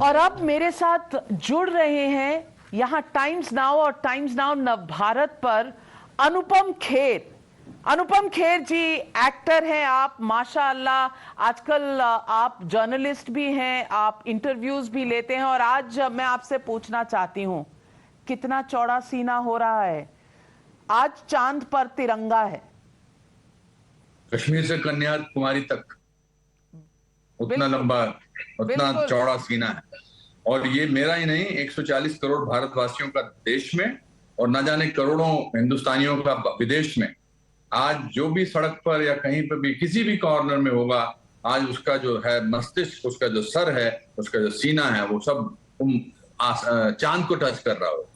और अब मेरे साथ जुड़ रहे हैं यहाँ टाइम्स नाउ और टाइम्स नाउ नव भारत पर अनुपम खेर। अनुपम खेर जी एक्टर हैं आप, माशाअल्लाह। आजकल आप जर्नलिस्ट भी हैं, आप इंटरव्यूज भी लेते हैं। और आज मैं आपसे पूछना चाहती हूं, कितना चौड़ा सीना हो रहा है। आज चांद पर तिरंगा है, कश्मीर से कन्याकुमारी तक उतना बिल्कुल लंबा, उतना बिल्कुल। चौड़ा सीना है। और ये मेरा ही नहीं, 140 करोड़ भारतवासियों का देश में और न जाने करोड़ों हिंदुस्तानियों का विदेश में। आज जो भी सड़क पर या कहीं पर भी किसी भी कॉर्नर में होगा, आज उसका जो है मस्तिष्क, उसका जो सर है, उसका जो सीना है, वो सब चांद को टच कर रहा हो।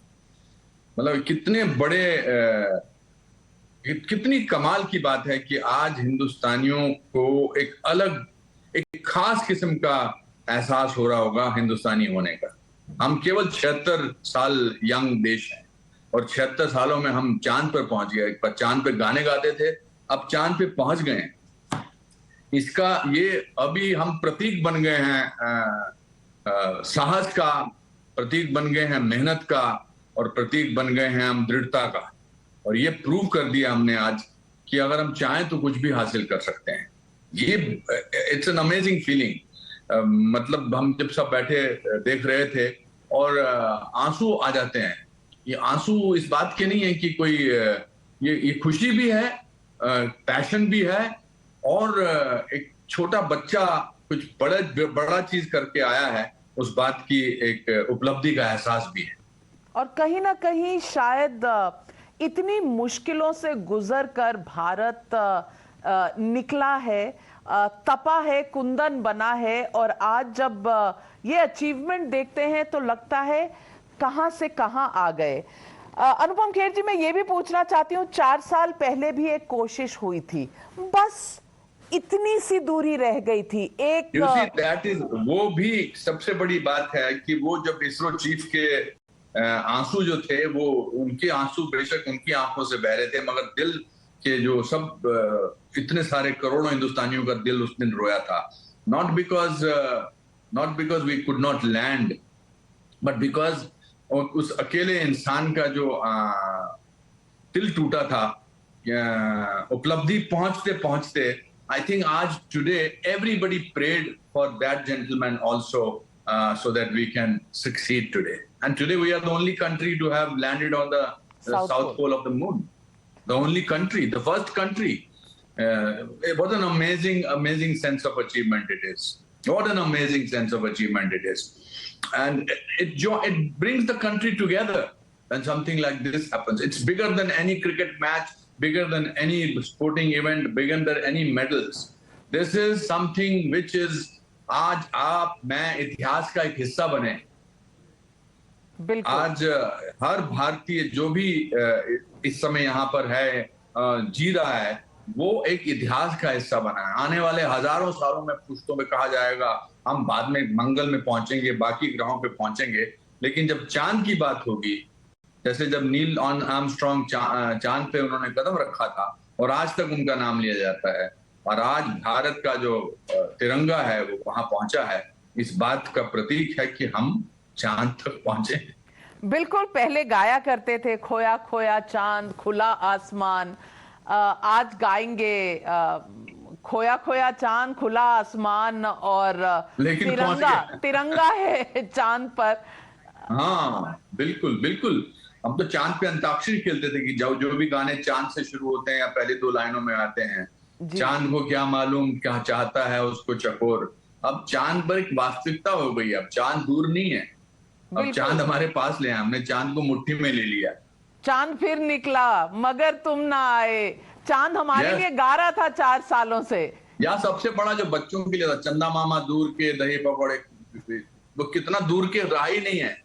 मतलब कितने बड़े कितनी कमाल की बात है कि आज हिंदुस्तानियों को एक अलग, एक खास किस्म का एहसास हो रहा होगा हिंदुस्तानी होने का। हम केवल 76 साल यंग देश हैं और 76 सालों में हम चांद पर पहुंच गए। पर चांद पे गाने गाते थे, अब चांद पे पहुंच गए हैं। इसका ये अभी हम प्रतीक बन गए हैं, साहस का प्रतीक बन गए हैं, मेहनत का, और प्रतीक बन गए हैं हम दृढ़ता का। और ये प्रूव कर दिया हमने आज कि अगर हम चाहें तो कुछ भी हासिल कर सकते हैं। ये इट्स एन अमेजिंग फीलिंग। मतलब हम जब सब बैठे देख रहे थे और आंसू आ जाते हैं। ये आंसू इस बात के नहीं है कि कोई ये खुशी भी है, पैशन भी है, और एक छोटा बच्चा कुछ बड़ा चीज करके आया है, उस बात की एक उपलब्धि का एहसास भी है। और कहीं ना कहीं शायद इतनी मुश्किलों से गुजर कर भारत निकला है, तपा है, कुंदन बना है। और आज जब ये अचीवमेंट देखते हैं तो लगता है कहां से कहां आ गए। अनुपम खेर जी, मैं ये भी पूछना चाहती हूँ, 4 साल पहले भी एक कोशिश हुई थी, बस इतनी सी दूरी रह गई थी। एक दैट इज, वो भी सबसे बड़ी बात है कि वो जब इसरो चीफ के आंसू जो थे, वो उनके आंसू बेशक उनकी आंखों से बह रहे थे, मगर दिल के जो सब इतने सारे करोड़ों हिंदुस्तानियों का दिल उस दिन रोया था। Not because we could not land, but because उस अकेले इंसान का जो दिल टूटा था उपलब्धि पहुंचते पहुंचते। I think आज today everybody prayed for that gentleman also, so that we can succeed today. And today we are the only country to have landed on the South Pole of the moon. The only country, the first country. What an amazing sense of achievement it is. What an amazing sense of achievement it is. And it brings the country together when something like this happens. It's bigger than any cricket match, bigger than any sporting event, bigger than any medals. This is something which is, आज आप मैं इतिहास का एक हिस्सा बने। आज हर भारतीय जो भी इस समय यहाँ पर है, जी रहा है, वो एक इतिहास का हिस्सा बना है। आने वाले हजारों सालों में पुश्तों में कहा जाएगा हम बाद में मंगल में पहुंचेंगे, बाकी ग्रहों पे पहुंचेंगे, लेकिन जब चांद की बात होगी, जैसे जब नील आर्मस्ट्रांग चांद पे उन्होंने कदम रखा था और आज तक उनका नाम लिया जाता है, और आज भारत का जो तिरंगा है वो वहां पहुंचा है, इस बात का प्रतीक है कि हम चांद तक पहुंचे। बिल्कुल, पहले गाया करते थे खोया खोया चांद खुला आसमान। आज गाएंगे खोया खोया चांद खुला आसमान, और तिरंगा है चांद पर। हाँ बिल्कुल बिल्कुल। हम तो चांद पे अंताक्षरी खेलते थे कि जो भी गाने चांद से शुरू होते हैं या पहले 2 लाइनों में आते हैं, चांद को क्या मालूम क्या चाहता है उसको चकोर। अब चांद पर एक वास्तविकता हो गई, अब चांद दूर नहीं है, अब चांद हमारे पास ले आए, हमने चांद को मुट्ठी में ले लिया। चांद फिर निकला मगर तुम ना आए। चांद हमारे लिए गा रहा था 4 सालों से। या सबसे बड़ा जो बच्चों के लिए था, चंदा मामा दूर के दही पकौड़े, वो कितना दूर के रहा ही नहीं है।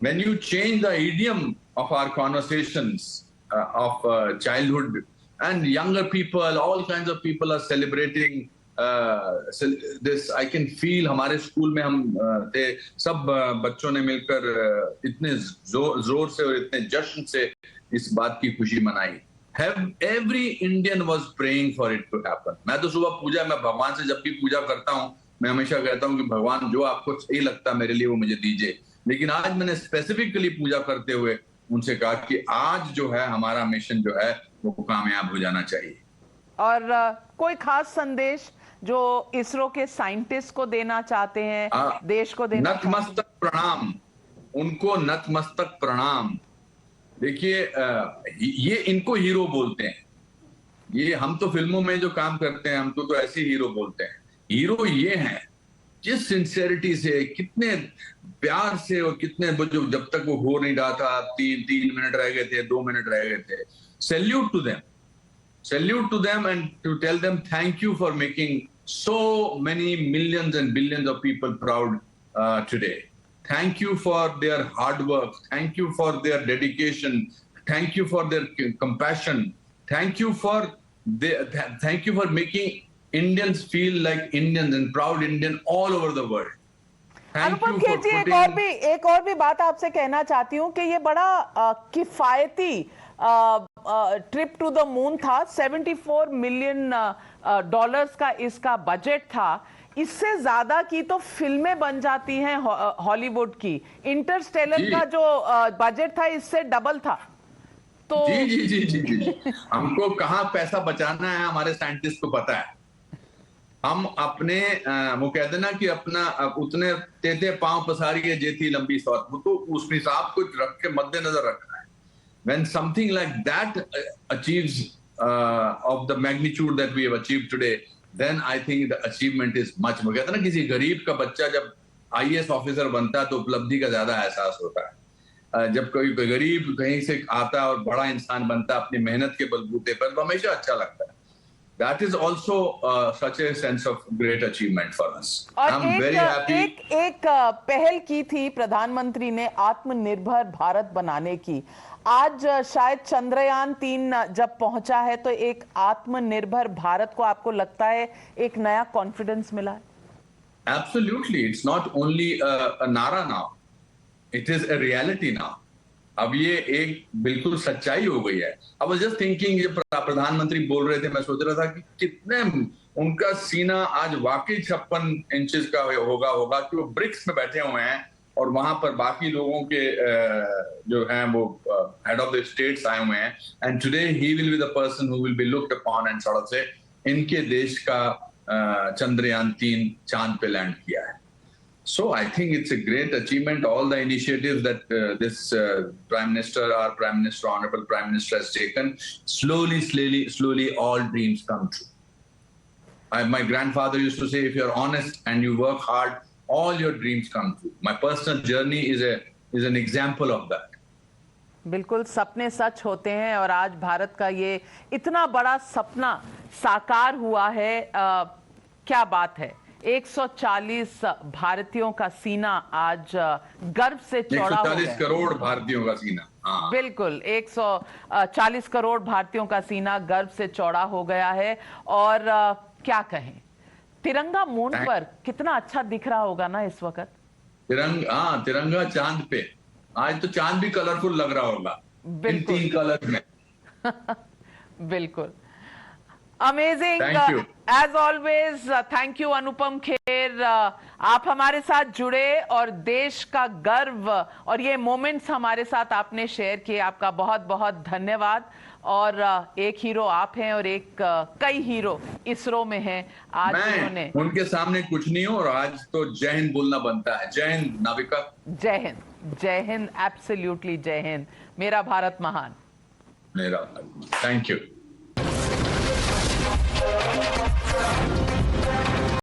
When you change the idiom of our conversations of childhood, and younger people, all kinds of people are celebrating this. I can feel हमारे स्कूल में हम थे, सब बच्चों ने मिलकर इतने जोर से और इतने जश्न से इस बात की खुशी मनाई। Every Indian was praying for it to happen. मैं तो सुबह पूजा, मैं भगवान से जब भी पूजा करता हूँ मैं हमेशा कहता हूं कि भगवान जो आपको सही लगता है मेरे लिए वो मुझे दीजिए, लेकिन आज मैंने स्पेसिफिकली पूजा करते हुए उनसे कहा कि आज जो है हमारा मिशन जो है वो कामयाब हो जाना चाहिए। और कोई खास संदेश जो इसरो के साइंटिस्ट को देना चाहते हैं, देश को देना चाहते हैं? नतमस्तक प्रणाम, उनको नतमस्तक प्रणाम। देखिए ये इनको हीरो बोलते हैं। ये हम तो फिल्मों में जो काम करते हैं हमको तो ऐसे हीरो बोलते हैं। हीरो ये हैं जिस सिंसियरिटी से, कितने प्यार से और कितने जो जब तक वो हो नहीं रहा था, 3 मिनट रह गए थे, 2 मिनट रह गए थे, salute to them and to tell them thank you for making so many millions and billions of people proud today. Thank you for their hard work. Thank you for their dedication. Thank you for their compassion. Thank you for making Indians feel like Indians and proud Indian all over the world. Anupam Kher जी, एक और भी बात आपसे कहना चाहती हूँ कि ये बड़ा किफायती ट्रिप टू द मून था। 74 मिलियन डॉलर्स का इसका बजट था। इससे ज्यादा की तो फिल्में बन जाती हैं हॉलीवुड की। इंटरस्टेलर का जो बजट था इससे डबल था। तो जी हमको कहाँ पैसा बचाना है हमारे साइंटिस्ट को पता है। हम अपने वो कहते ना कि अपना उतने तेते पांव पसारिए जेती लंबी सौत, वो तो उस हिसाब को रख के मद्देनजर रखना है। When something like that achieves of the magnitude that we have achieved today, then I think the achievement is much more. कहते ना किसी गरीब का बच्चा जब IAS ऑफिसर बनता है तो उपलब्धि का ज्यादा एहसास होता है। जब कोई गरीब कहीं से आता है और बड़ा इंसान बनता है अपनी मेहनत के बलबूते पर, तो हमेशा अच्छा लगता है। That is also such a sense of great achievement for us. I'm very happy. एक पहल की थी प्रधानमंत्री ने आत्मनिर्भर भारत बनाने की। आज शायद चंद्रयान 3 जब पहुंचा है तो एक आत्मनिर्भर भारत को आपको लगता है एक नया कॉन्फिडेंस मिला है? Absolutely, it's not only a nara now, it is a reality now. अब ये एक बिल्कुल सच्चाई हो गई है। I was just thinking, जब प्रधानमंत्री बोल रहे थे मैं सोच रहा था कि कितने उनका सीना आज वाकई 56 इंचेस का होगा कि वो ब्रिक्स में बैठे हुए हैं और वहां पर बाकी लोगों के जो हैं वो हेड ऑफ द स्टेट्स आए हुए हैं। And today he will be the person who will be looked upon and sort of से इनके देश का चंद्रयान 3 चांद पे लैंड किया है। So I think it's a great achievement. All the initiatives that this Prime Minister, our Prime Minister, Honorable Prime Minister has taken, slowly, all dreams come true. My grandfather used to say, if you're honest and you work hard, all your dreams come true. My personal journey is an example of that. बिल्कुल सपने सच होते हैं और आज भारत का ये इतना बड़ा सपना साकार हुआ है। क्या बात है। 140 भारतीयों का सीना आज गर्व से चौड़ा हो गया। 140 करोड़ भारतीयों का सीना। हाँ। बिल्कुल 140 करोड़ भारतीयों का सीना गर्व से चौड़ा हो गया है। और क्या कहें, तिरंगा मून पर कितना अच्छा दिख रहा होगा ना इस वक्त। तिरंगा चांद पे। आज तो चांद भी कलरफुल लग रहा होगा इन 3 कलर में। बिल्कुल amazing as always. Thank you Anupam Kher, आप हमारे साथ जुड़े और देश का गर्व और ये मोमेंट्स हमारे साथ आपने शेयर किए। आपका बहुत बहुत धन्यवाद। और एक हीरो आप हैं और एक कई हीरो इसरो में हैं। आज उन्होंने उनके सामने कुछ नहीं हो और आज तो जय हिंद बोलना बनता है। जय हिंद नाविका। जय हिंद एब्सोल्युटली जय हिंद। मेरा भारत महान। मेरा भारत। Thank you.